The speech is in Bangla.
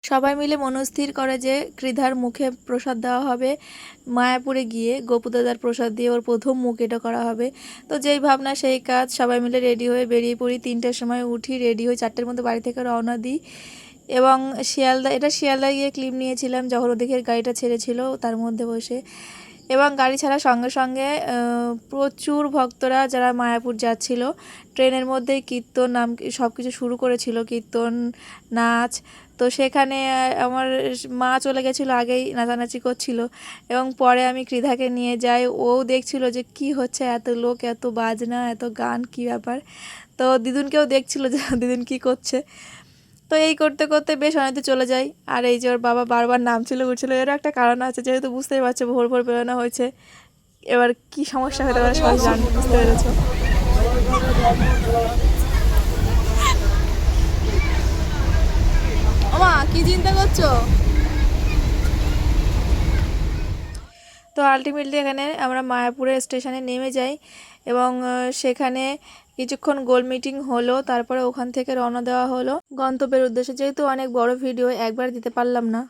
সবাই মিলে মনস্থির করে যে কৃধার মুখে প্রসাদ দেওয়া হবে। মায়াপুরে গিয়ে গোপুদাদার প্রসাদ দিয়ে ওর প্রথম মুখ এটা করা হবে। তো যেই ভাবনা সেই কাজ, সবাই মিলে রেডি হয়ে বেরিয়ে পড়ি। 3টের সময় উঠি, রেডি হয়ে 4টের মধ্যে বাড়ি থেকে রওনা দিই। এবং শিয়ালদা গিয়ে ক্লিপ নিয়েছিলাম যখন ওদিকের গাড়িটা ছেড়েছিল তার মধ্যে বসে। এবং গাড়ি ছাড়ার সঙ্গে সঙ্গে প্রচুর ভক্তরা যারা মায়াপুর যাচ্ছিল ট্রেনের মধ্যেই কীর্তন নাম সব কিছু শুরু করেছিল, কীর্তন, নাচ। তো সেখানে আমার মা চলে গেছিলো, আগেই নাচানাচি করছিল। এবং পরে আমি কৃধাকে নিয়ে যাই, ও দেখছিল যে কি হচ্ছে, এত লোক, এত বাজনা, এত গান, কি ব্যাপার। তো দিদুনকেও দেখছিল যে দিদুন কি করছে। তো এই করতে করতে বেশ অনেকটা চলে যায়। আর এই যে ওর বাবা বারবার নামছিল উঠছিল, এরও একটা কারণ আছে, যেহেতু বুঝতেই পারছো ভোর ভোর বেরোনো হয়েছে। এবার কি সমস্যা হতে পারে সবাই জানি, বুঝতে পেরেছো। ওমা কি চিন্তা করছো? তো আলটিমেটলি এখানে আমরা মায়াপুরের স্টেশনে নেমে যাই এবং সেখানে কিছুক্ষণ গোল মিটিং হলো, তারপরে ওখান থেকে রওনা দেওয়া হলো গন্তব্যের উদ্দেশ্যে। যেহেতু অনেক বড় ভিডিও একবার দিতে পারলাম না।